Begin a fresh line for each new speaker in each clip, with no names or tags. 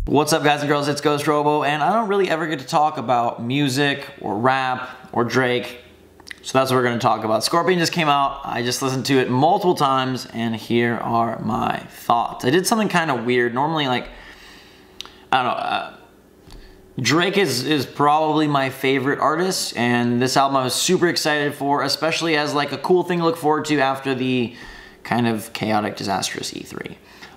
What's up, guys and girls? It's GhostRobo, and I don't really ever get to talk about music or rap or Drake, so that's what we're going to talk about. Scorpion just came out. I just listened to it multiple times, and here are my thoughts. I did something kind of weird. Normally, like, I don't know, Drake is probably my favorite artist, and this album I was super excited for, especially as like a cool thing to look forward to after the kind of chaotic, disastrous E3.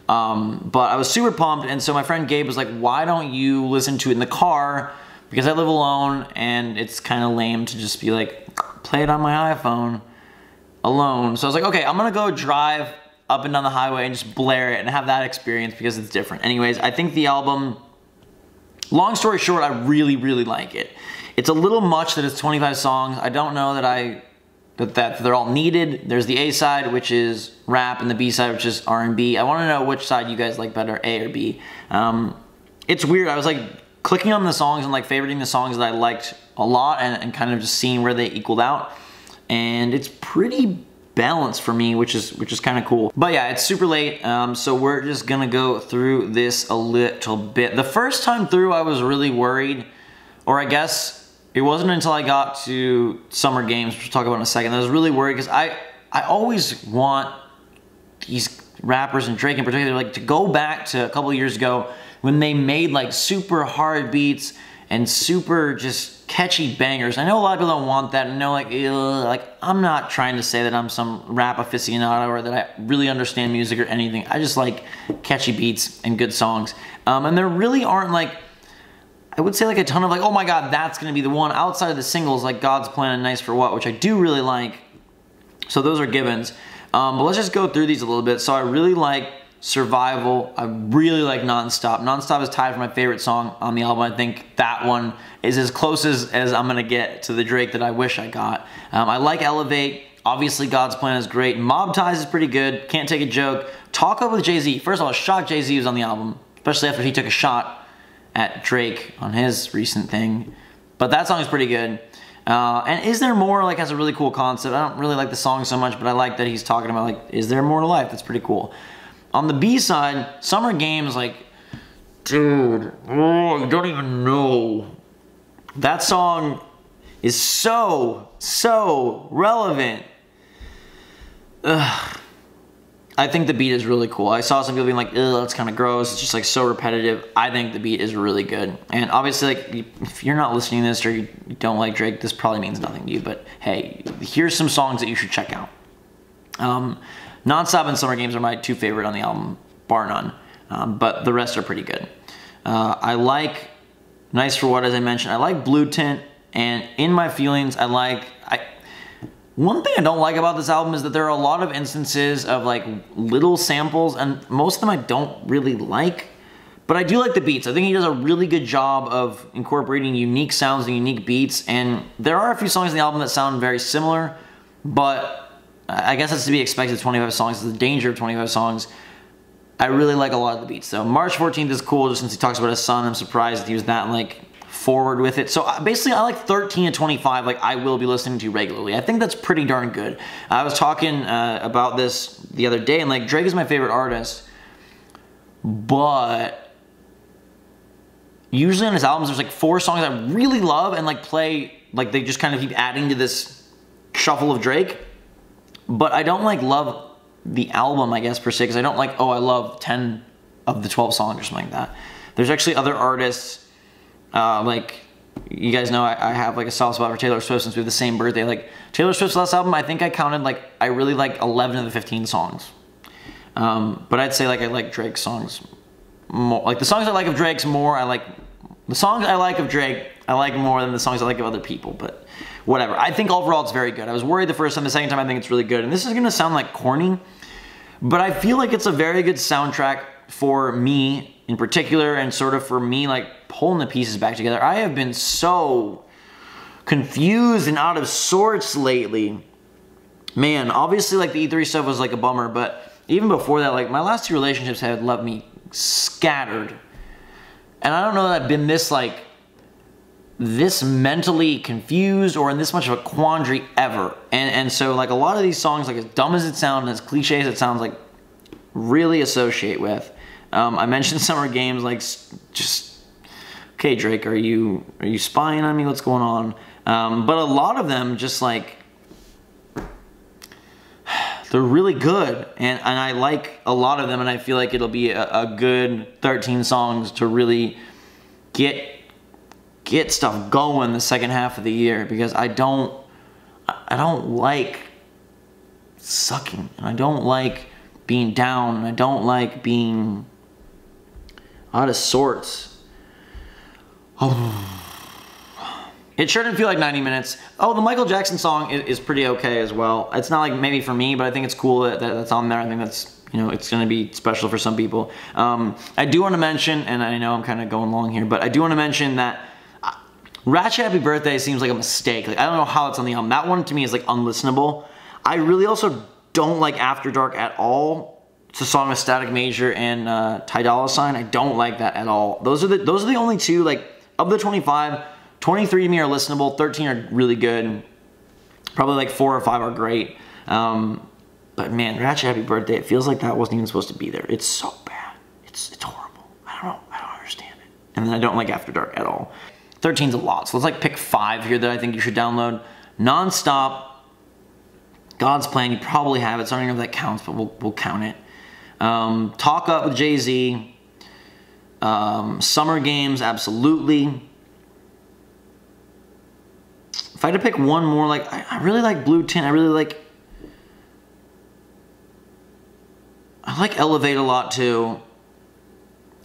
But I was super pumped, and so my friend Gabe was like, why don't you listen to it in the car? Because I live alone, and it's kind of lame to just be like, play it on my iPhone alone. So I was like, okay, I'm gonna go drive up and down the highway and just blare it and have that experience because it's different. Anyways, I think the album, long story short, I really, really like it. It's a little much that it's 25 songs. I don't know that that they're all needed. There's the A side, which is rap, and the B side, which is R&B. I want to know which side you guys like better, A or B. It's weird. I was like clicking on the songs and like favoriting the songs that I liked a lot, and kind of just seeing where they equaled out. And it's pretty balanced for me, which is kind of cool. But yeah, it's super late, so we're just gonna go through this a little bit. The first time through, I was really worried, or I guess it wasn't until I got to Summer Games, which we'll talk about in a second, I was really worried because I always want these rappers, and Drake in particular, like to go back to a couple of years ago when they made like super hard beats and super just catchy bangers. I know a lot of people don't want that, and know like I'm not trying to say that I'm some rap aficionado or that I really understand music or anything. I just like catchy beats and good songs. And there really aren't like, I would say like a ton of like, oh my god, that's gonna be the one, outside of the singles like God's Plan and Nice for What, which I do really like. So those are givens. But let's just go through these a little bit. So I really like Survival. I really like Nonstop. Nonstop is tied for my favorite song on the album. I think that one is as close as I'm gonna get to the Drake that I wish I got. I like Elevate. Obviously God's Plan is great. Mob Ties is pretty good. Can't Take a Joke. Talk Up with Jay-Z. First of all, I was shocked Jay-Z was on the album, especially after he took a shot at Drake on his recent thing. But that song is pretty good. And Is There More like has a really cool concept. I don't really like the song so much, but I like that he's talking about like, is there more to life? That's pretty cool. On the B side, Summer Games, like, dude, oh, you don't even know. That song is so relevant. Ugh. I think the beat is really cool. I saw some people being like, ugh, that's kind of gross. It's just like so repetitive. I think the beat is really good. And obviously, like, if you're not listening to this or you don't like Drake, this probably means nothing to you. But hey, here's some songs that you should check out. Nonstop and Summer Games are my two favorite on the album, bar none. But the rest are pretty good. I like Nice for What, as I mentioned. I like Blue Tint, and In My Feelings, one thing I don't like about this album is that there are a lot of instances of like little samples, and most of them I don't really like, but I do like the beats. I think he does a really good job of incorporating unique sounds and unique beats, and there are a few songs in the album that sound very similar, but I guess that's to be expected. 25 songs is the danger of 25 songs. I really like a lot of the beats though. March 14th is cool just since he talks about his son. I'm surprised that he was that like forward with it. So basically I like 13 to 25 like I will be listening to regularly. I think that's pretty darn good. I was talking about this the other day, and like Drake is my favorite artist, but usually on his albums there's like 4 songs I really love and like play, like they just kind of keep adding to this shuffle of Drake, but I don't like love the album, I guess, per se, because I don't like, oh, I love 10 of the 12 songs or something like that. There's actually other artists, like, you guys know I have like a soft spot for Taylor Swift since we have the same birthday. Like Taylor Swift's last album, I think I counted like, I really like 11 of the 15 songs. But I'd say like I like Drake's songs more. Like the songs I like of Drake's more, the songs I like of Drake, I like more than the songs I like of other people, but whatever. I think overall it's very good. I was worried the first time, the second time I think it's really good. And this is gonna sound like corny, but I feel like it's a very good soundtrack for me in particular, and sort of for me like pulling the pieces back together. I have been so confused and out of sorts lately. Man, obviously like the E3 stuff was like a bummer, but even before that, like my last 2 relationships had left me scattered. And I don't know that I've been this like, this mentally confused or in this much of a quandary ever. And so like a lot of these songs, like as dumb as it sounds, as cliche as it sounds, like really associate with. I mentioned Summer Games, like, just, okay, Drake, are you spying on me? What's going on? But a lot of them just, like, they're really good, and I like a lot of them, and I feel like it'll be a good 13 songs to really get stuff going the second half of the year, because I don't like sucking, and I don't like being down, and I don't like being out of sorts. Oh. It sure didn't feel like 90 minutes. Oh, the Michael Jackson song is pretty okay as well. It's not like maybe for me, but I think it's cool that that's on there. I think that's, you know, it's going to be special for some people. I do want to mention, and I know I'm kind of going long here, but I do want to mention that Ratchet Happy Birthday seems like a mistake. Like, I don't know how it's on the album. That one to me is like unlistenable. I really also don't like After Dark at all. It's a song with Static Major and Ty Dolla $ign. I don't like that at all. Those are the only two, like, of the 25. 23 to me are listenable, 13 are really good, probably like 4 or 5 are great. But man, Ratchet Happy Birthday, it feels like that wasn't even supposed to be there. It's so bad. It's horrible. I don't understand it. And then I don't like After Dark at all. 13's a lot, so let's like pick 5 here that I think you should download. Nonstop, God's Plan, you probably have it, so I don't even know if that counts, but we'll count it. Talk Up with Jay-Z. Summer Games, absolutely. If I had to pick one more, like, I really like Blue Tint. I like Elevate a lot too.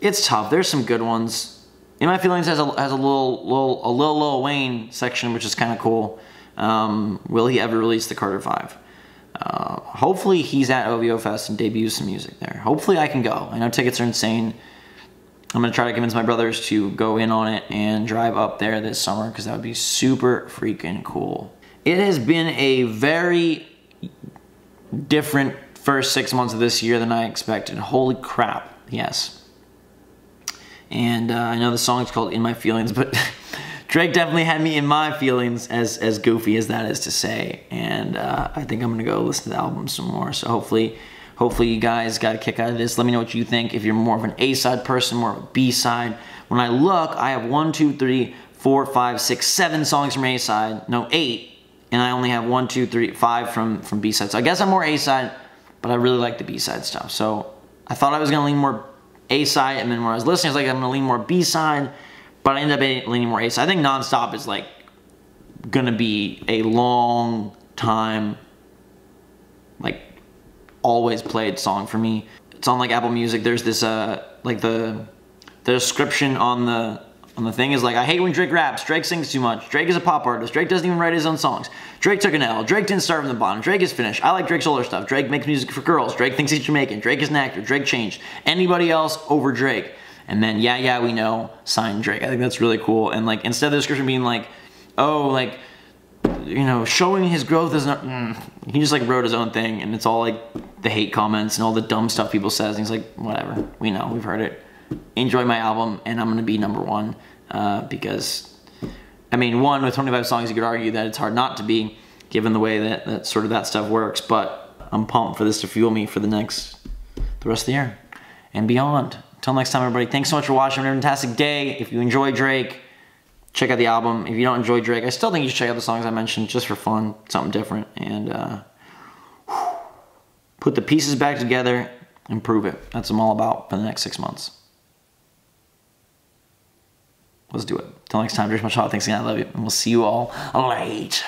It's tough. There's some good ones. In My Feelings has a little Lil Wayne section, which is kind of cool. Will he ever release the Carter 5? Hopefully he's at OVO Fest and debuts some music there. Hopefully I can go. I know tickets are insane. I'm going to try to convince my brothers to go in on it and drive up there this summer, because that would be super freaking cool. It has been a very different first 6 months of this year than I expected. Holy crap, yes. And I know the song is called In My Feelings, but Drake definitely had me in my feelings, as goofy as that is to say. And I think I'm going to go listen to the album some more. So hopefully you guys got a kick out of this. Let me know what you think. If you're more of an A-side person, more of a B-side. When I look, I have 1, 2, 3, 4, 5, 6, 7 songs from A-side. No, 8. And I only have 1, 2, 3, 5 from B-side. So I guess I'm more A-side, but I really like the B-side stuff. So I thought I was going to lean more A-side, and then when I was listening, I was like, I'm going to lean more B-side, but I ended up leaning more A-side. I think Nonstop is like going to be a long time, like, always played song for me. It's on like Apple Music. There's this like the description on the thing is like, I hate when Drake raps. Drake sings too much. Drake is a pop artist. Drake doesn't even write his own songs. Drake took an L. Drake didn't start from the bottom. Drake is finished. I like Drake's older stuff. Drake makes music for girls. Drake thinks he's Jamaican. Drake is an actor. Drake changed. Anybody else over Drake. And then yeah we know, signed Drake. I think that's really cool. And like, instead of the description being like, oh, like, you know, showing his growth is not, he just like wrote his own thing, and it's all like the hate comments and all the dumb stuff people says, and he's like, whatever, we know, we've heard it. Enjoy my album, and I'm gonna be #1, because, I mean, one, with 25 songs, you could argue that it's hard not to be, given the way that sort of that stuff works, but I'm pumped for this to fuel me for the rest of the year and beyond. Until next time, everybody, thanks so much for watching. Have a fantastic day. If you enjoy Drake, check out the album. If you don't enjoy Drake, I still think you should check out the songs I mentioned, just for fun, something different, and put the pieces back together and prove it. That's what I'm all about for the next 6 months. Let's do it. Till next time, Drake, much love. Thanks again. I love you, and we'll see you all later.